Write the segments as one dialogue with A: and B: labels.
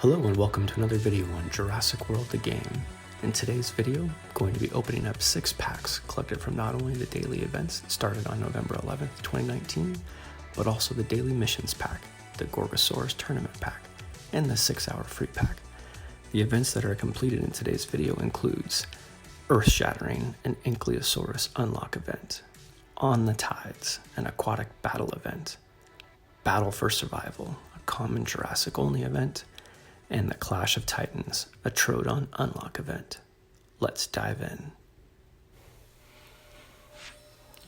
A: Hello and welcome to another video on Jurassic World the game. In today's video, I'm going to be opening up 6 packs collected from not only the daily events that started on November 11th, 2019, but also the daily missions pack, the Gorgosaurus tournament pack, and the 6-hour free pack. The events that are completed in today's video includes Earth-Shattering, an Ankylosaurus unlock event, On the Tides, an aquatic battle event, Battle for Survival, a common Jurassic only event, and the Clash of Titans, a Troodon unlock event. Let's dive in.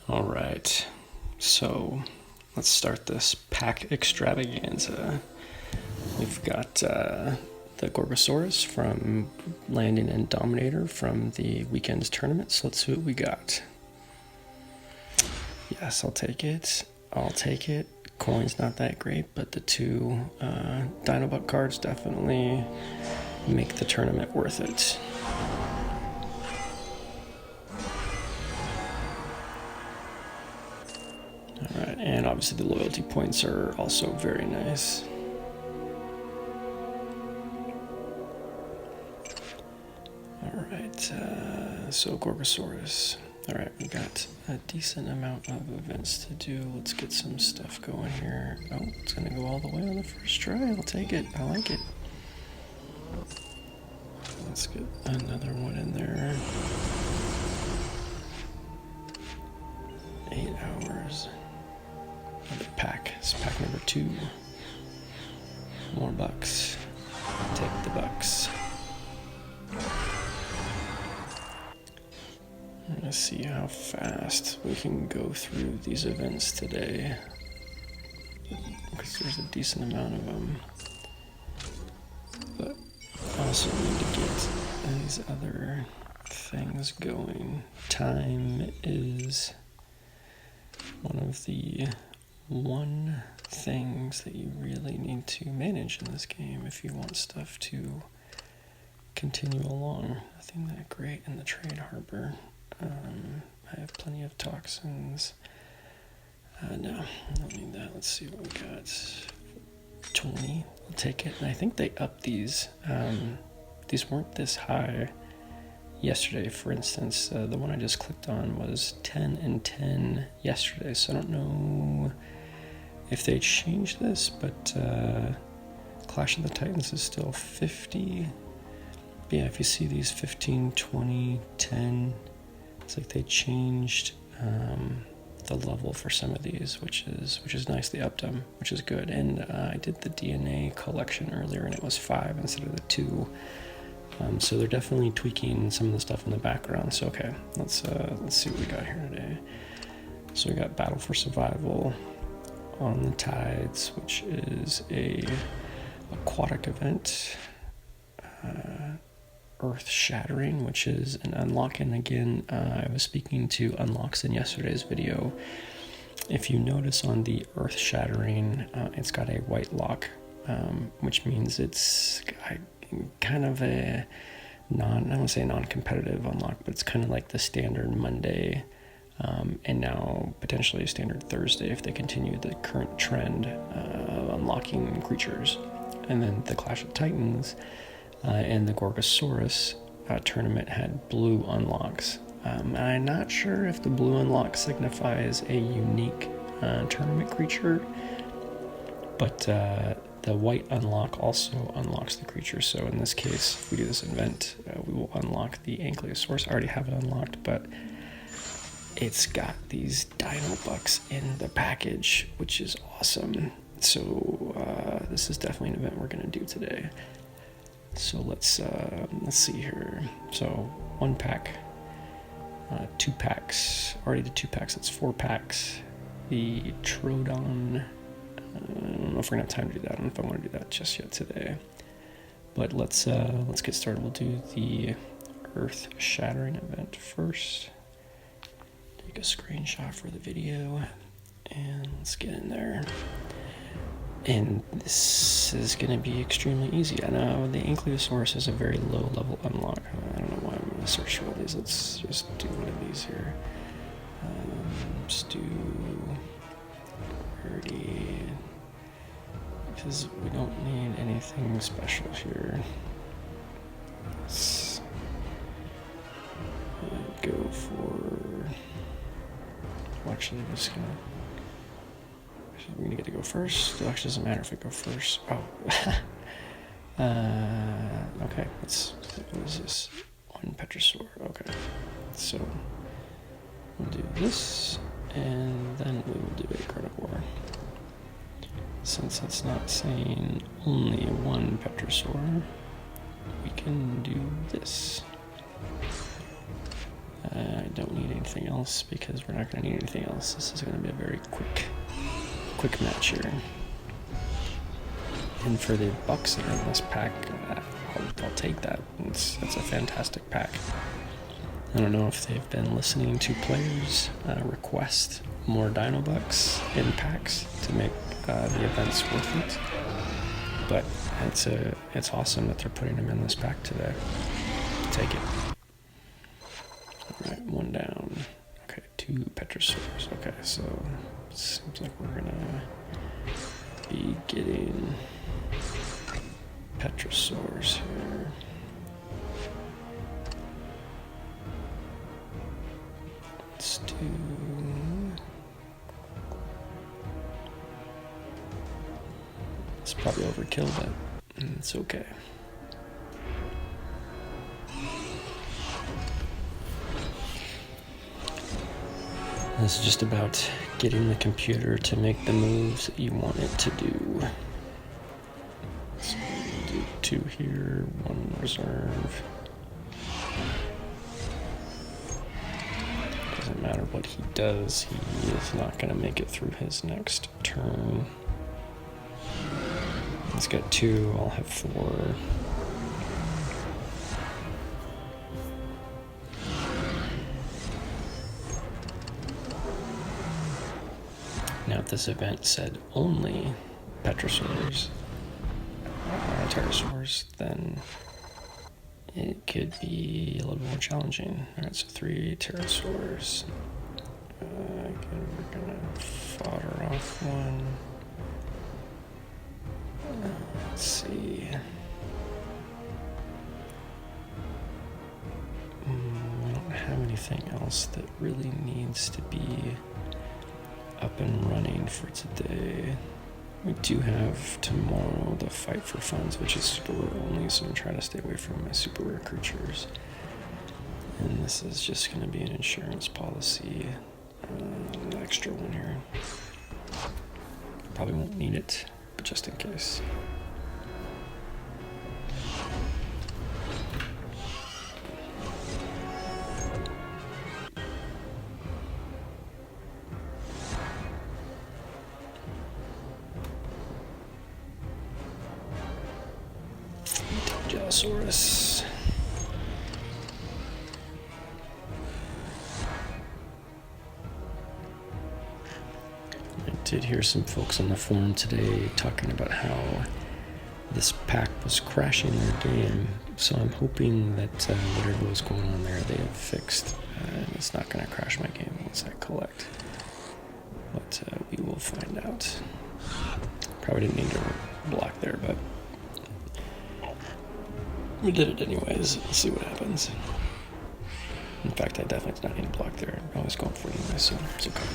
A: All right, so let's start this pack extravaganza. We've got the Gorgosaurus from Landing and Dominator from the weekend's tournament, so let's see what we got. Yes, I'll take it. Coin's not that great, but the 2 Dinobuck cards definitely make the tournament worth it. Alright, and obviously the loyalty points are also very nice. Alright, so Gorgosaurus. Alright, we got a decent amount of events to do. Let's get some stuff going here. Oh, it's going to go all the way on the first try. I'll take it. I like it. Let's get another one in there. 8 hours. Another pack. It's pack number 2. More bucks. Take the bucks. Let's see how fast we can go through these events today, because there's a decent amount of them, but also need to get these other things going. Time is one of the things that you really need to manage in this game if you want stuff to continue along. Nothing that great in the trade harbor. I have plenty of toxins. No, I don't need that. Let's see what we got. 20. I'll take it. And I think they upped these. These weren't this high yesterday, for instance. The one I just clicked on was 10 and 10 yesterday. So I don't know if they changed this, but Clash of the Titans is still 50. But yeah, if you see these 15, 20, 10... it's like they changed the level for some of these, which is nice. They upped them, which is good. And I did the DNA collection earlier, and it was 5 instead of the 2. So they're definitely tweaking some of the stuff in the background. So okay, let's see what we got here today. So we got Battle for Survival, On the Tides, which is a aquatic event. Earth-Shattering, which is an unlock, and again, I was speaking to unlocks in yesterday's video. If you notice on the Earth-Shattering, it's got a white lock, which means it's kind of a I don't want to say non-competitive unlock, but it's kind of like the standard Monday, and now potentially a standard Thursday if they continue the current trend of unlocking creatures. And then the Clash of Titans and the Gorgosaurus tournament had blue unlocks. And I'm not sure if the blue unlock signifies a unique tournament creature, but the white unlock also unlocks the creature. So in this case, if we do this event, we will unlock the Ankylosaurus. I already have it unlocked, but it's got these Dinobucks in the package, which is awesome. So this is definitely an event we're going to do today. So let's see here. So 1 pack, 2 packs. Already did 2 packs. That's 4 packs. The Troodon. I don't know if we're gonna have time to do that. I don't know if I want to do that just yet today. But let's get started. We'll do the Earth-Shattering event first. Take a screenshot for the video, and let's get in there. And this is going to be extremely easy. I know the Ankylosaurus is a very low level unlock. I don't know why I'm going to search for all these. Let's just do one of these here. Let's do 30. because we don't need anything anything special here. Let's go for. Well, actually, I'm just gonna. We're gonna get to go first. It actually doesn't matter if I go first. Oh. Okay. What is this? One Petrosaur. Okay. So we'll do this, and then we will do a carnivore. Since it's not saying only one Petrosaur, we can do this. I don't need anything else because we're not going to need anything else. This is going to be a very quick match here. And for the bucks that are in this pack, I'll take that. That's a fantastic pack. I don't know if they've been listening to players request more Dino Bucks in packs to make the events worth it, but it's awesome that they're putting them in this pack today. Take it. All right, one down. Okay, 2 Petrosaurs. Okay, so it seems like we're gonna be getting Petrosaurs here. Let's do. It's probably overkill, but it's okay. This is just about getting the computer to make the moves that you want it to do. So we'll do 2 here, 1 reserve. Doesn't matter what he does, he is not going to make it through his next turn. He's got 2, I'll have 4. Now if this event said only Petrosaurs, Pterosaurs, then it could be a little bit more challenging. Alright, so 3 Pterosaurs. Again, we're gonna fodder off 1. Let's see. We don't have anything else that really needs to be up and running for today. We do have tomorrow the Fight for Funds, which is super rare only, so I'm trying to stay away from my super rare creatures. And this is just going to be an insurance policy, an extra one here. Probably won't need it, but just in case. Saurus. I did hear some folks on the forum today talking about how this pack was crashing their game, so I'm hoping that whatever was going on there they have fixed, and it's not going to crash my game once I collect, but we will find out. Probably didn't need to block there, but we did it anyways. Let's see what happens. In fact, I definitely did not need to block there. I was going for it anyway, so it's okay.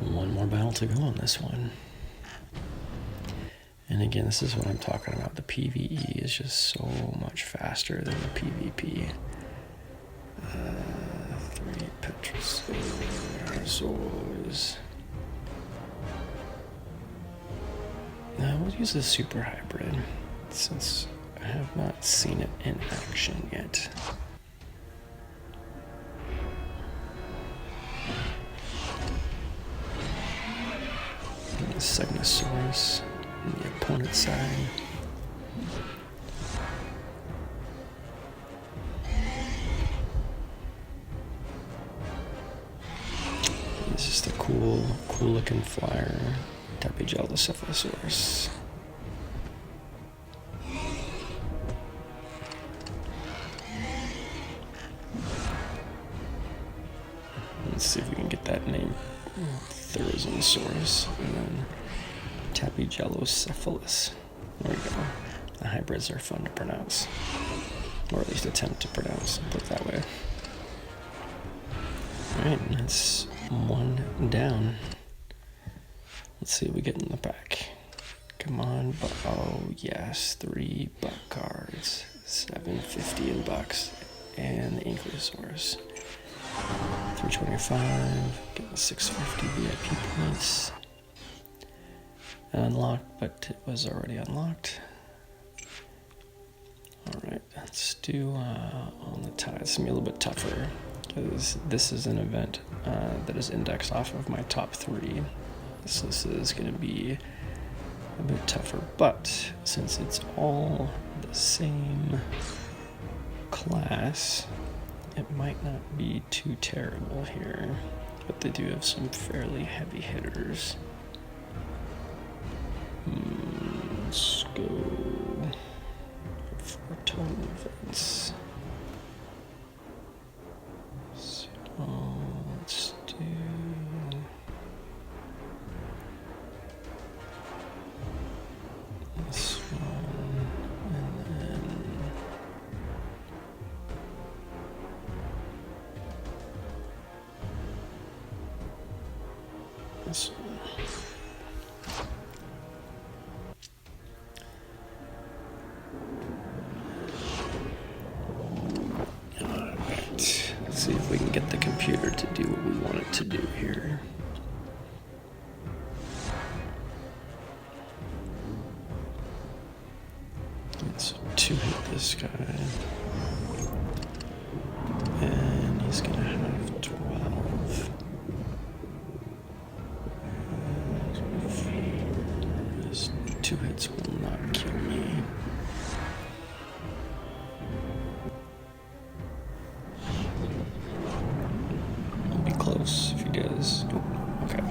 A: One more battle to go on this one. And again, this is what I'm talking about. The PvE is just so much faster than the PvP. 3 Petrosaurs. Now we'll use the super hybrid since I have not seen it in action yet. And the Segnosaurus on the opponent's side. This is the cool looking flyer. Cephalosaurus. Let's see if we can get that name Therizinosaurus, and then Tapigellocephalus. There we go. The hybrids are fun to pronounce, or at least attempt to pronounce, put it that way. Alright, that's one down. Let's see what we get in the pack. Come on, but oh yes, 3 buck cards, $7.50 in bucks, and the Ankylosaurus. 325, getting 650 VIP points. Unlocked, but it was already unlocked. Alright, let's do on the tie. It's gonna be a little bit tougher, because this is an event that is indexed off of my top 3. So this is gonna be a bit tougher, but since it's all the same class, it might not be too terrible here, but they do have some fairly heavy hitters. Let's go for total events. So let's do this one, and then this one. Let's see if we can get the computer to do what we want it to do here. Let's 2-hit this guy. And he's gonna have 12. His 2 hits will not kill me. Close if he does. Oh, okay.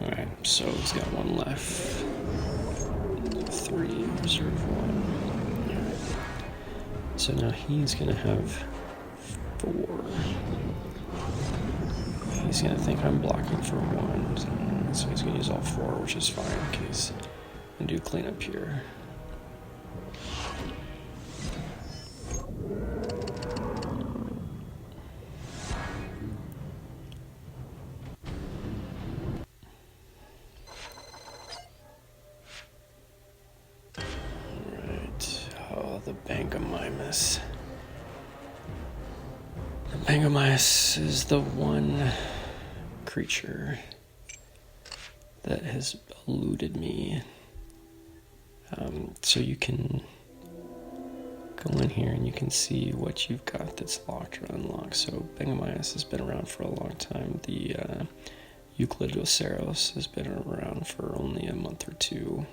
A: Alright, so he's got 1 left. 3, reserve 1. Alright. So now he's gonna have 4. He's gonna think I'm blocking for 1. So he's gonna use all 4, which is fine in case I do cleanup here. The Bangamimus. The Bangamimus is the one creature that has eluded me. So you can go in here and you can see what you've got that's locked or unlocked. So Bangamimus has been around for a long time. The Euclidoceros has been around for only a month or 2.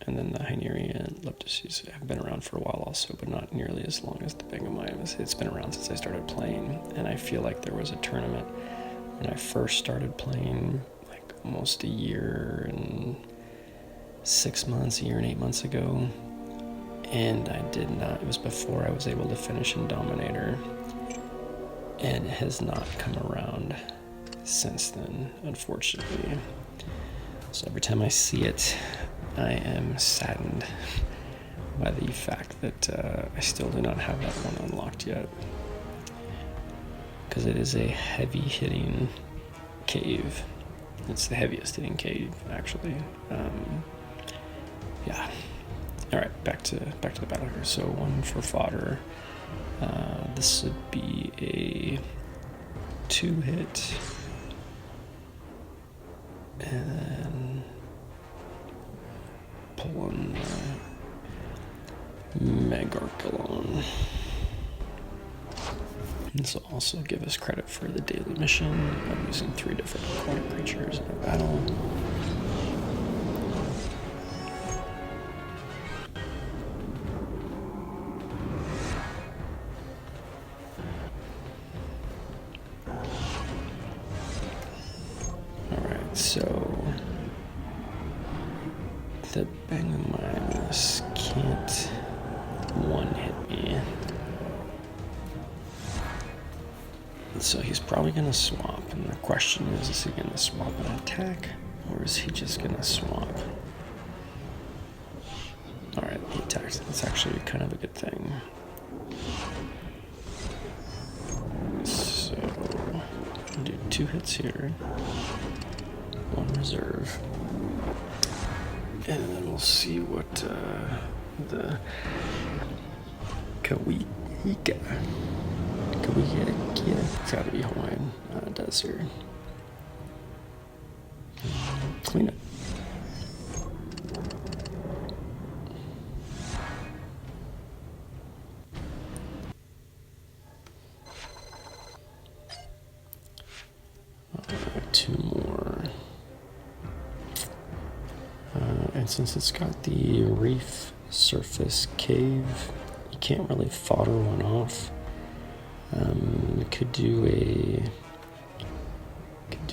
A: And then the Hynerian and Leptoceus have been around for a while also, but not nearly as long as the Bangamimus. It's been around since I started playing, and I feel like there was a tournament when I first started playing, like almost a year and 6 months, a year and 8 months ago, and I did not, it was before I was able to finish in Dominator, and it has not come around since then, unfortunately. So every time I see it, I am saddened by the fact that I still do not have that one unlocked yet, because it is a heavy hitting cave. It's the heaviest hitting cave, actually. Yeah. All right, back to the battle here. So 1 for fodder. This would be a 2-hit, and pull on Megarchelon. This will also give us credit for the daily mission. I'm using 3 different aquatic creatures in a battle. Alright, so the Bangamimus can't 1-hit me. So he's probably going to swap, and the question is he going to swap an attack, or is he just going to swap? Alright, he attacks. That's actually kind of a good thing. So, I'll do 2 hits here, 1 reserve, and then we'll see what the Kawika, it's gotta be Hawaiian, does here. Clean it. Two more. And since it's got the reef surface cave, you can't really fodder one off. We could do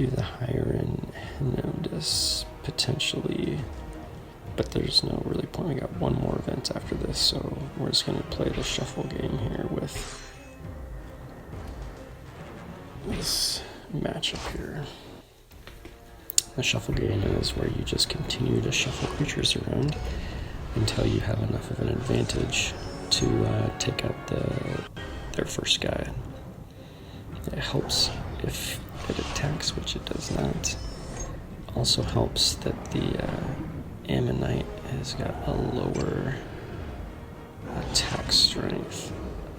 A: the higher end Hinodus potentially, but there's no really point. We got one more event after this, so we're just going to play the shuffle game here with this matchup here. The shuffle game is where you just continue to shuffle creatures around until you have enough of an advantage to take out their first guy. It helps if it attacks, which it does not. Also helps that the Ammonite has got a lower attack strength.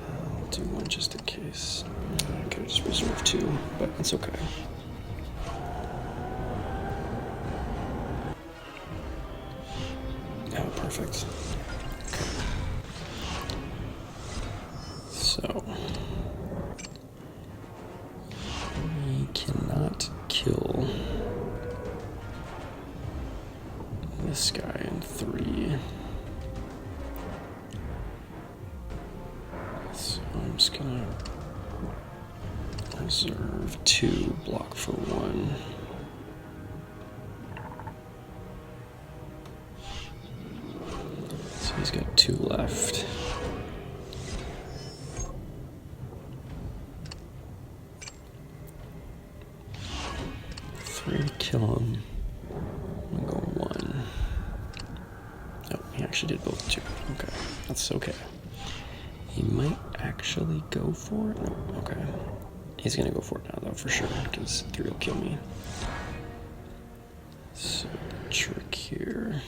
A: I'll do one just in case. I could just reserve 2, but it's okay. Oh, perfect. Okay. So we cannot kill this guy in 3. So I'm just gonna reserve 2, block for 1. So he's got 2 left. To kill him. I'm gonna go 1. Oh, he actually did both 2. Okay, that's okay. He might actually go for it. No, okay. He's gonna go for it now, though, for sure, because 3 will kill me. So the trick here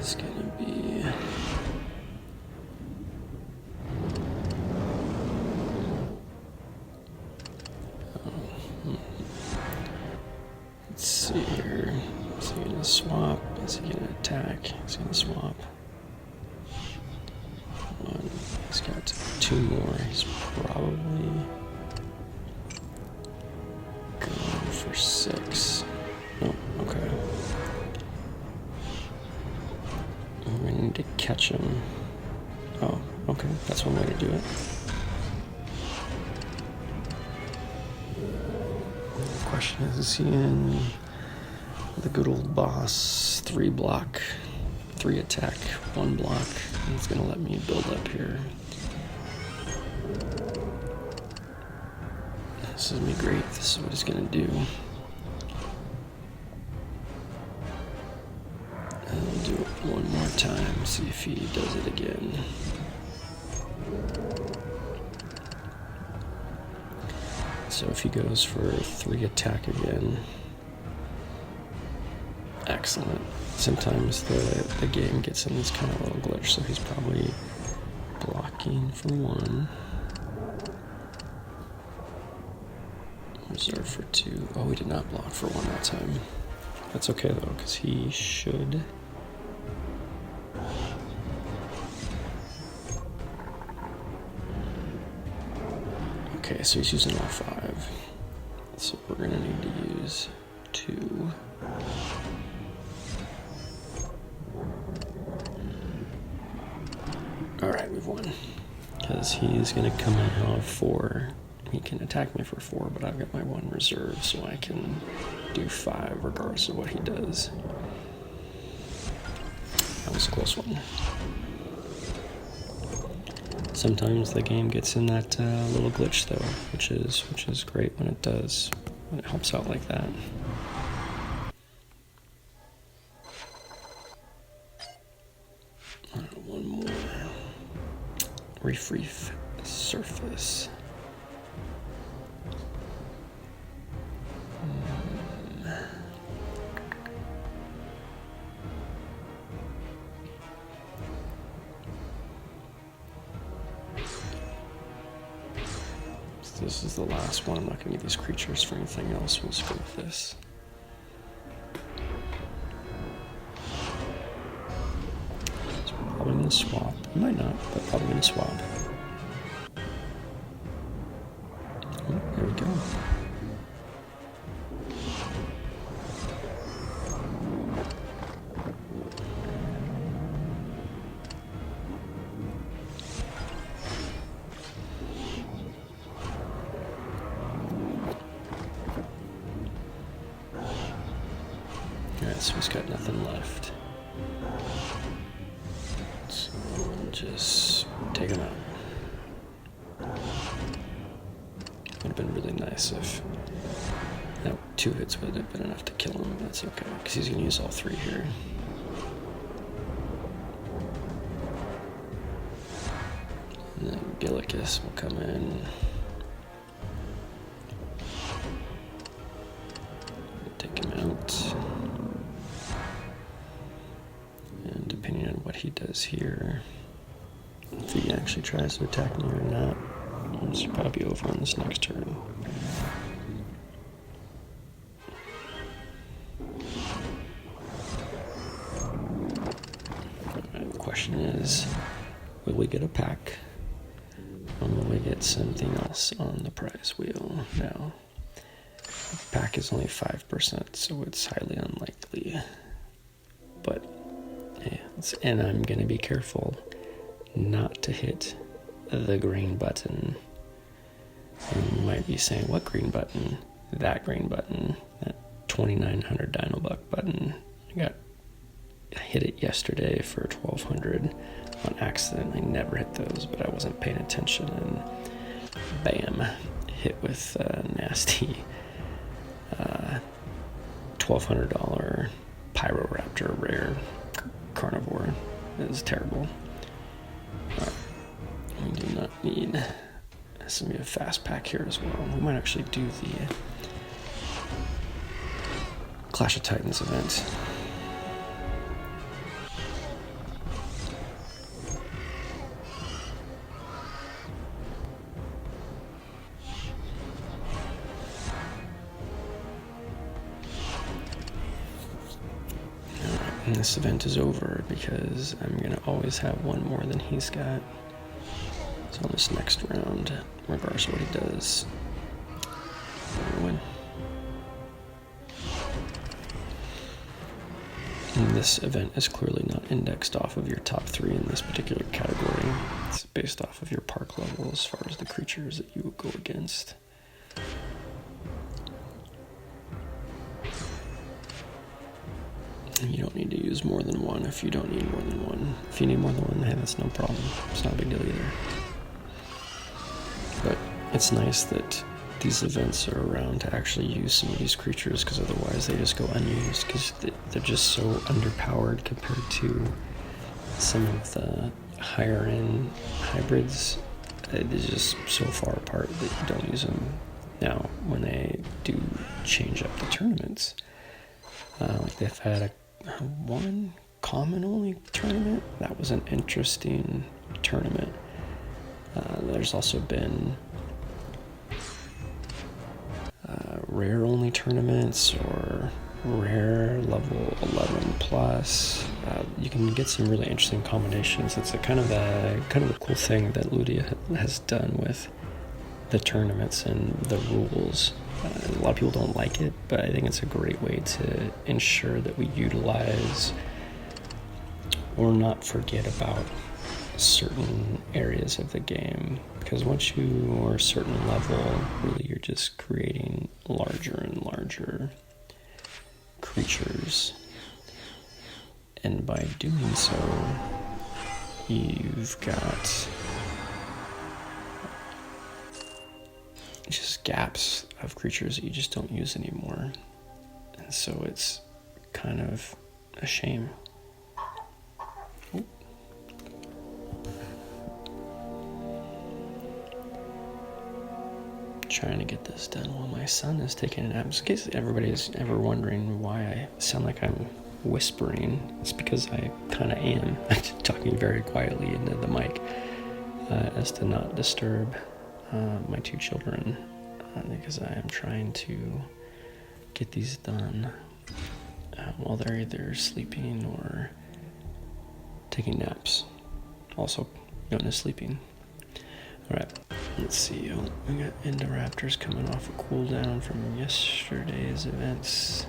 A: is gonna be. Let's see here. Is he gonna swap? Is he gonna attack? He's gonna swap. 1. He's got 2 more. He's probably going for 6. Oh, okay. We need to catch him. Oh, okay. That's one way to do it. The question is he in the good old boss 3 block, 3 attack, 1 block? It's gonna let me build up here. This is me great. This is what he's gonna do. And I'll do it one more time, see if he does it again. So if he goes for 3 attack again, excellent. Sometimes the game gets in this kind of little glitch, so he's probably blocking for 1. Reserve for 2. Oh, he did not block for 1 that time. That's okay though, because he should. Okay, so he's using all 5. So we're gonna need to use 2. Alright, we've won. Because he's gonna come in out of 4. He can attack me for 4, but I've got my 1 reserve, so I can do 5 regardless of what he does. That was a close one. Sometimes the game gets in that little glitch though, which is great when it does, when it helps out like that. One more. Reef surface. This is the last one. I'm not going to need these creatures for anything else. We'll just go with this. So we're probably going to swap. I might not, but probably going to swap. Oh, there we go. Alright, so he's got nothing left. So we'll just take him out. Would have been really nice if that 2 hits would have been enough to kill him. That's okay, because he's going to use all 3 here. And then Gillicus will come in. Take him out. And depending on what he does here, if he actually tries to attack me or not, this should probably be over on this next turn. Alright, the question is, will we get a pack? Or will we get something else on the prize wheel? Now, the pack is only 5%, so it's highly unlikely. But, yeah, and I'm going to be careful not to hit the green button. And you might be saying, what green button? That green button, that 2900 Dinobuck button. I hit it yesterday for 1200 on accident. I never hit those, but I wasn't paying attention, and bam, hit with a nasty $1,200 Pyroraptor rare carnivore. It was terrible. We do not need. This is going to be a fast pack here as well. We might actually do the Clash of Titans event. And this event is over because I'm going to always have one more than he's got. So on this next round, regardless of what he does, I'm gonna win. And this event is clearly not indexed off of your top 3 in this particular category. It's based off of your park level as far as the creatures that you go against. And you don't need to use more than one if you don't need more than one. If you need more than one, hey, that's no problem. It's not a big deal either. But it's nice that these events are around to actually use some of these creatures, because otherwise they just go unused because they're just so underpowered compared to some of the higher end hybrids. They're just so far apart that you don't use them. Now, when they do change up the tournaments, like they've had a one common only tournament, that was an interesting tournament. There's also been rare only tournaments or rare level 11 plus. You can get some really interesting combinations. It's a kind of a cool thing that Ludia has done with the tournaments and the rules. A lot of people don't like it, but I think it's a great way to ensure that we utilize or not forget about certain areas of the game, because once you are a certain level, really you're just creating larger and larger creatures, and by doing so you've got just gaps of creatures that you just don't use anymore. And so it's kind of a shame. Ooh. Trying to get this done while my son is taking a nap. Just in case everybody's ever wondering why I sound like I'm whispering, it's because I kind of am talking very quietly into the mic as to not disturb my two children, because I am trying to get these done while they're either sleeping or taking naps, also known as sleeping. Alright, let's see. We got Indoraptors coming off a cooldown from yesterday's events.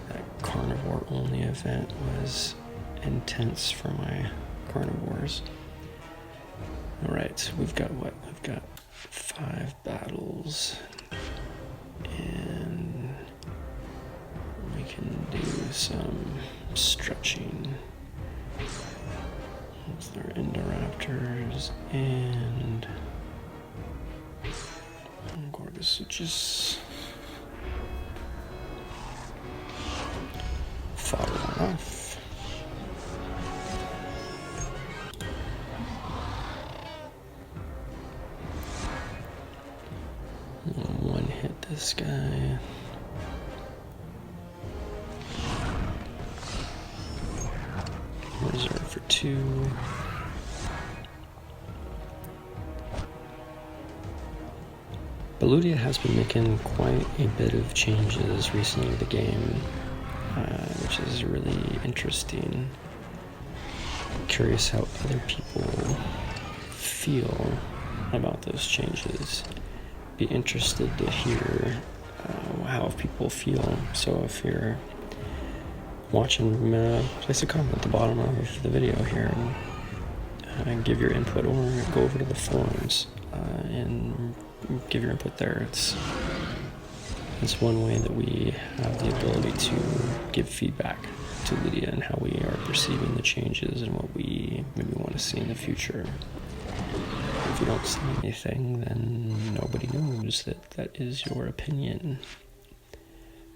A: That carnivore only event was intense for my carnivores. Alright, we've got what? We've got 5 battles. And we can do some stretching. They're Indoraptors and Gorgosuchus. Fought one off. One hit this guy. Reserve for 2. Beludia has been making quite a bit of changes recently to the game, which is really interesting. I'm curious how other people feel about those changes. Be interested to hear how people feel. So if you're watching, place a comment at the bottom of the video here and give your input, or go over to the forums and give your input there. It's one way that we have the ability to give feedback to Lydia and how we are perceiving the changes and what we maybe want to see in the future. If you don't see anything, then nobody knows that that is your opinion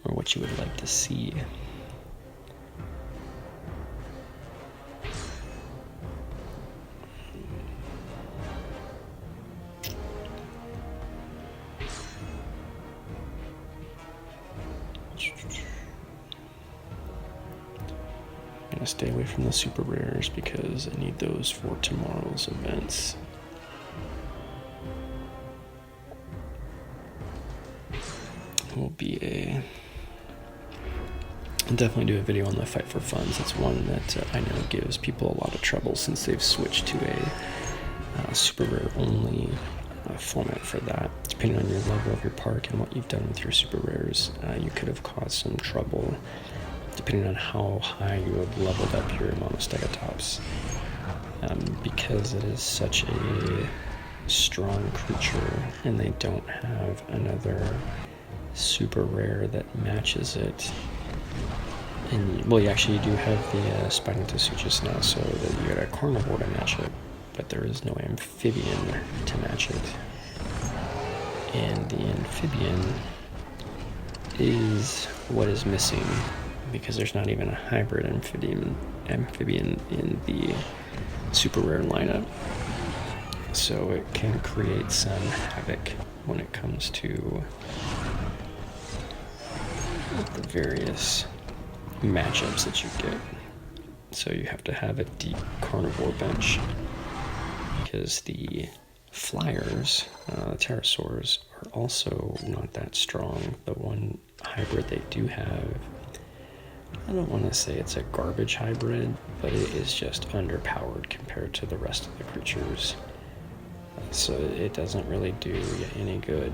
A: or what you would like to see. I'm gonna stay away from the super rares because I need those for tomorrow's events. I'll definitely do a video on the Fight for Funds. It's one that I know gives people a lot of trouble since they've switched to a super rare only format for that. Depending on your level of your park and what you've done with your super rares, you could have caused some trouble depending on how high you have leveled up your Monostegatops. Because it is such a strong creature and they don't have another super rare that matches it. And well, you do have the Spinotosuchus now, so that you got a carnivore to match it, but there is no amphibian to match it. And the amphibian is what is missing, because there's not even a hybrid amphibian in the super rare lineup. So it can create some havoc when it comes to the various matchups that you get. So you have to have a deep carnivore bench, because the flyers, the pterosaurs, are also not that strong. The one hybrid they do have, I don't want to say it's a garbage hybrid, but it is just underpowered compared to the rest of the creatures. So it doesn't really do you any good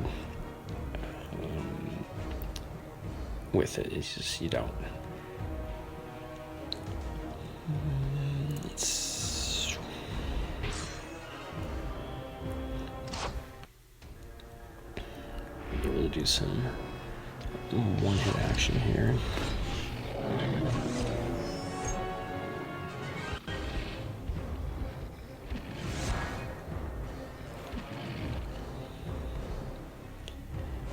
A: with it. It's just, you don't. Let's be able to do some one-hit action here.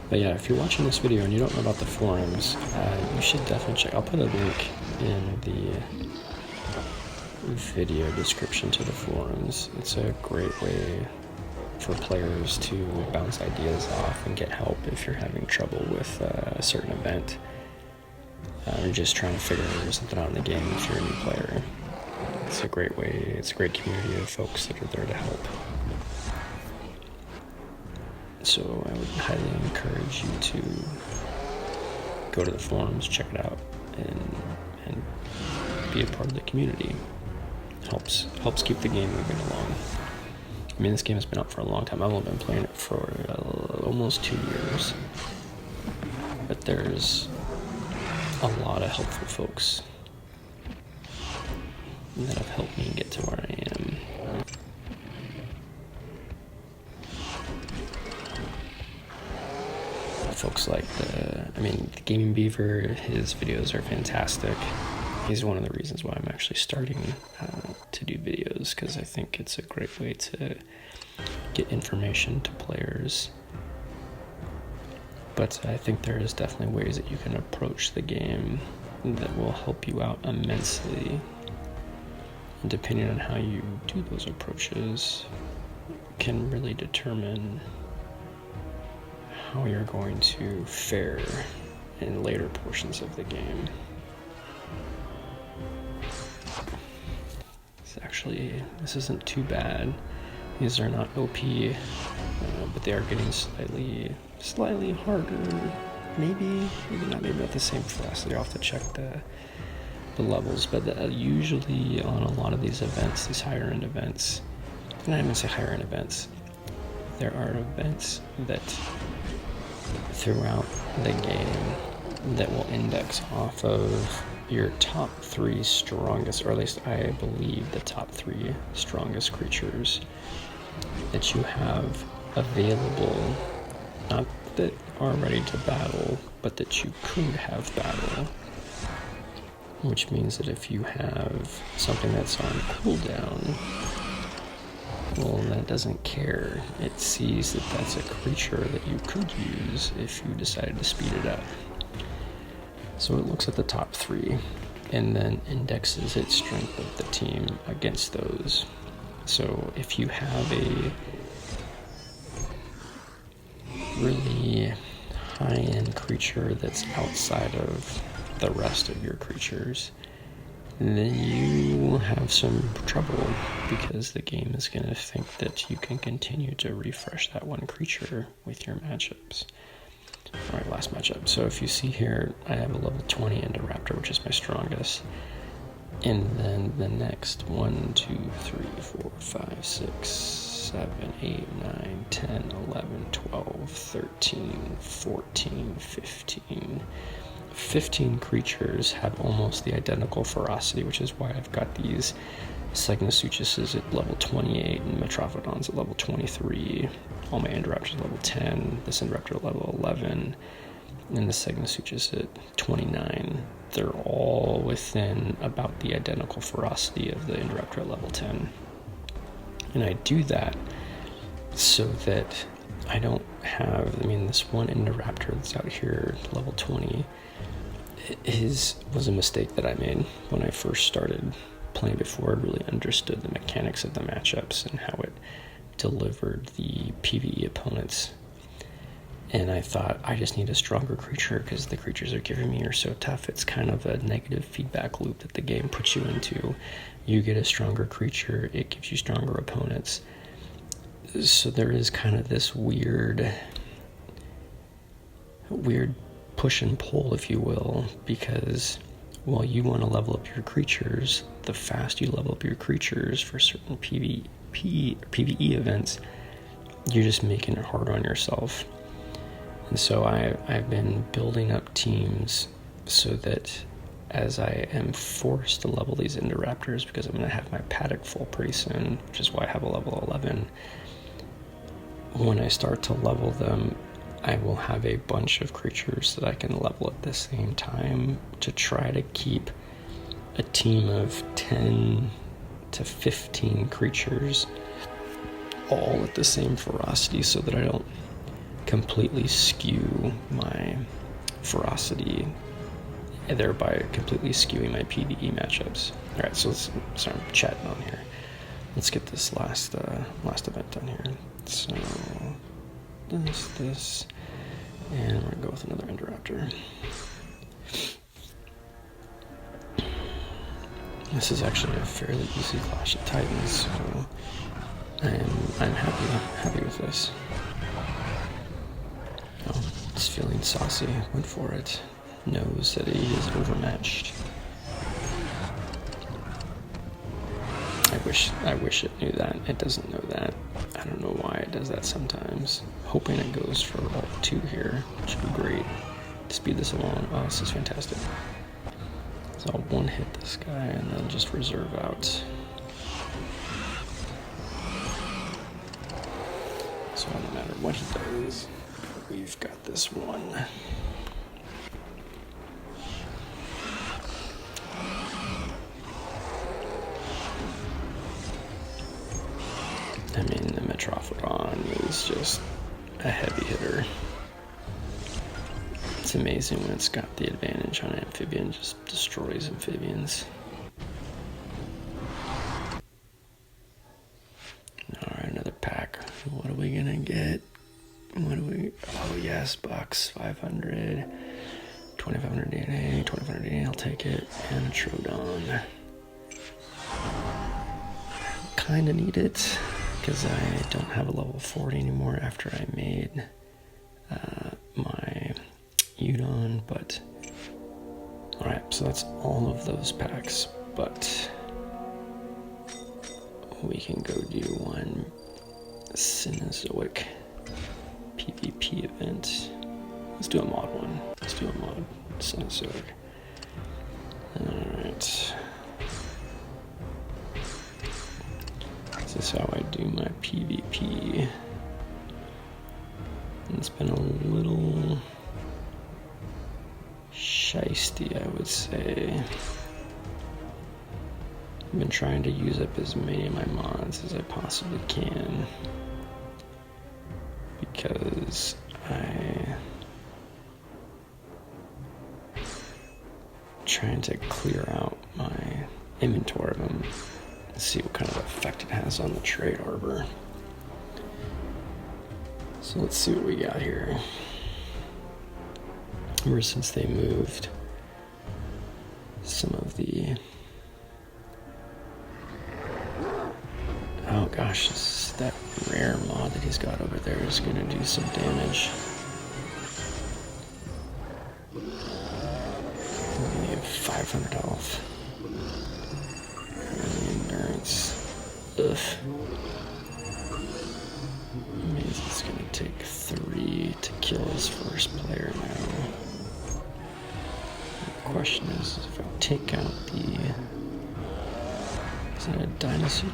A: But yeah, if you're watching this video and you don't know about the forums, you should definitely check. I'll put a link in the video description to the forums. It's a great way for players to bounce ideas off and get help if you're having trouble with a certain event, or just trying to figure something out in the game if you're a new player. It's a great way, it's a great community of folks that are there to help. So I would highly encourage you to go to the forums, check it out, and be a part of the community. Helps keep the game moving along. I mean, this game has been out for a long time. I've only been playing it for almost 2 years. But there's a lot of helpful folks that have helped me get to where I am. Folks like the Gaming Beaver, his videos are fantastic. He's one of the reasons why I'm actually starting to do videos, because I think it's a great way to get information to players. But I think there is definitely ways that you can approach the game that will help you out immensely. And depending on how you do those approaches, can really determine how you're going to fare in later portions of the game. This isn't too bad. These are not OP, but they are getting slightly harder. Maybe not the same velocity. I'll have to check the levels, but usually on a lot of these events, these higher end events, and I didn't even say higher end events, there are events that throughout the game that will index off of your top 3 strongest, or at least I believe the top 3 strongest creatures that you have available, not that are ready to battle, but that you could have battle. Which means that if you have something that's on cooldown, well, that doesn't care. It sees that that's a creature that you could use if you decided to speed it up. So it looks at the top 3 and then indexes its strength of the team against those. So if you have a really high-end creature that's outside of the rest of your creatures, then you will have some trouble, because the game is going to think that you can continue to refresh that one creature with your matchups. Alright, last matchup. So if you see here, I have a level 20 Indoraptor, which is my strongest. And then the next 1, 2, 3, 4, 5, 6, 7, 8, 9, 10, 11, 12, 13, 14, 15. 15 creatures have almost the identical ferocity, which is why I've got these Segnosuchuses at level 28 and Metrophodons at level 23. All my Indoraptors at level 10, this Indoraptor at level 11, and the Segnosuchus at 29. They're all within about the identical ferocity of the Indoraptor at level 10. And I do that so that I don't have, this one Indoraptor that's out here, level 20, was a mistake that I made when I first started playing, before I really understood the mechanics of the matchups and how it delivered the PvE opponents. And I thought, I just need a stronger creature because the creatures they're giving me are so tough. It's kind of a negative feedback loop that the game puts you into. You get a stronger creature, it gives you stronger opponents. So there is kind of this weird push and pull, if you will, because while you want to level up your creatures, the faster you level up your creatures for certain PvE events, you're just making it hard on yourself. And so I've been building up teams so that as I am forced to level these Indoraptors, because I'm going to have my paddock full pretty soon, which is why I have a level 11, when I start to level them, I will have a bunch of creatures that I can level at the same time to try to keep a team of 10 to 15 creatures all at the same ferocity, so that I don't completely skew my ferocity, and thereby completely skewing my PvE matchups. All right, so sorry, I'm chatting on here. Let's get this last event done here. So this, and we're gonna go with another Indoraptor. This is actually a fairly easy Clash of Titans, so I'm happy with this. Oh, it's feeling saucy. Went for it. Knows that he is overmatched. I wish it knew that. It doesn't know that. I don't know why it does that sometimes. Hoping it goes for Alt 2 here, which would be great to speed this along. Oh, this is fantastic. So I'll one hit this guy and then just reserve out. So no matter what he does, we've got this one. I mean, the Metrophodon is just a heavy hitter. It's amazing when it's got the advantage on Amphibian, just destroys amphibians. Alright, another pack. What are we gonna get? Oh yes, bucks, 500, 2500 DNA, 2500 DNA, I'll take it, and a Troodon. Kinda need it, because I don't have a level 40 anymore after I made my Udon, but alright, so that's all of those packs, but we can go do one Cenozoic PvP event. Let's do a mod one. Let's do a mod Cenozoic. Alright. This is how I do my PvP. And it's been a little shiesty, I would say. I've been trying to use up as many of my mods as I possibly can, because I'm trying to clear out my inventory of them and see what kind of effect it has on the trade harbor. So let's see what we got here. Ever since they moved some of the... Oh gosh, that rare mod that he's got over there is gonna do some damage. We have 500 health. And the endurance. Ugh. Means it's gonna take 3 to kill his first player now. The question is if I take out the... Is that a Dinosaur?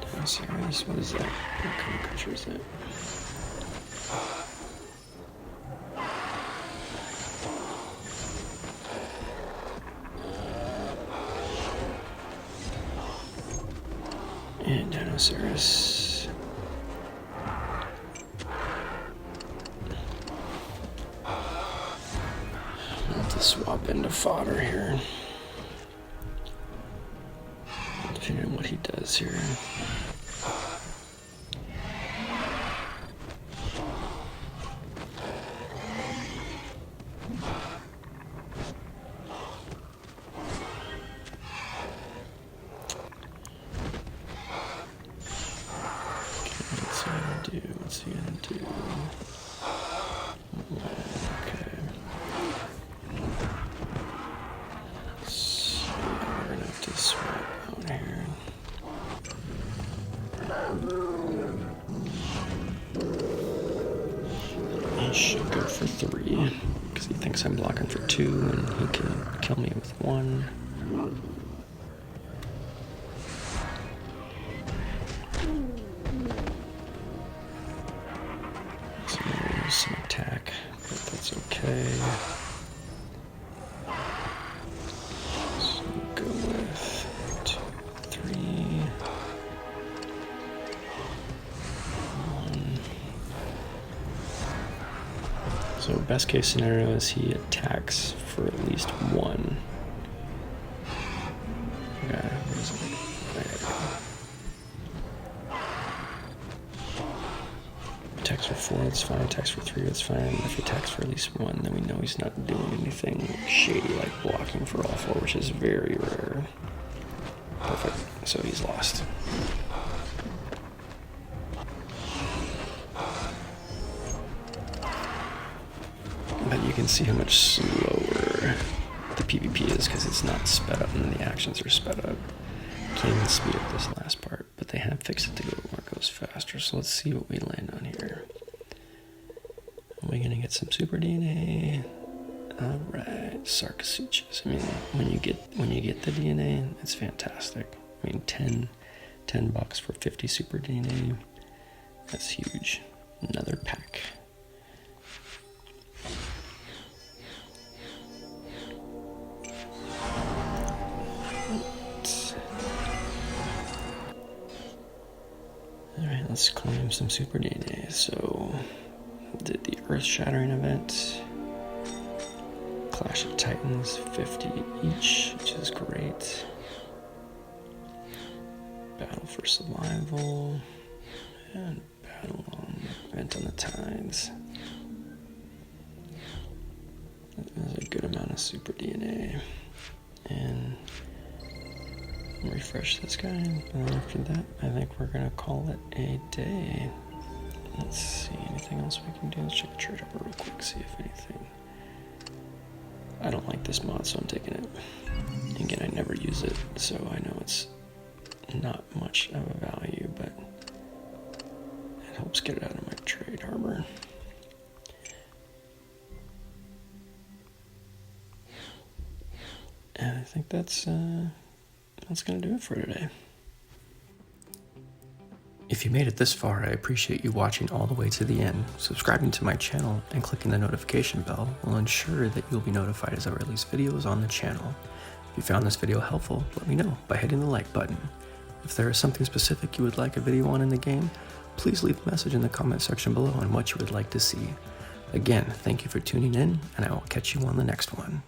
A: Dinosaurus? What is that? What kind of creature is that? And Dinosaurus. I'll have to swap into fodder here. Depending on what he does here. What's he gonna do? Okay. So we're gonna have to swap out here. He should go for 3 because he thinks I'm blocking for 2 and he can kill me with 1. Some attack, but that's okay. So we'll go with 2, 3, 1. So best case scenario is he attacks for at least one. Yeah, where is it? Attacks for 4, that's fine. Attacks for 3, that's fine. If he attacks for at least 1, then we know he's not doing anything shady like blocking for all 4, which is very rare. Perfect. So he's lost. But you can see how much slower the PvP is because it's not sped up and the actions are sped up. Can't even speed up this last part, but they have fixed it to go where it goes faster. So let's see what we land on here. Are we gonna get some super DNA? All right, Sarcosuchus. I mean, when you get the DNA, it's fantastic. I mean, 10 bucks for 50 super DNA. That's huge. Another pack. Alright, let's claim some super DNA. So, did the Earth-Shattering event. Clash of Titans, 50 each, which is great. Battle for Survival. And Battle on Event on the Tides. There's a good amount of super DNA. And refresh this guy, and after that I think we're gonna call it a day. Let's see, anything else we can do? Let's check trade harbor real quick, see if anything. I don't like this mod, so I'm taking it. Again, I never use it, so I know it's not much of a value, but it helps get it out of my trade harbor. And I think that's gonna do it for today. If you made it this far, I appreciate you watching all the way to the end. Subscribing to my channel and clicking the notification bell will ensure that you'll be notified as I release videos on the channel. If you found this video helpful, let me know by hitting the like button. If there is something specific you would like a video on in the game, please leave a message in the comment section below on what you would like to see. Again, thank you for tuning in, and I will catch you on the next one.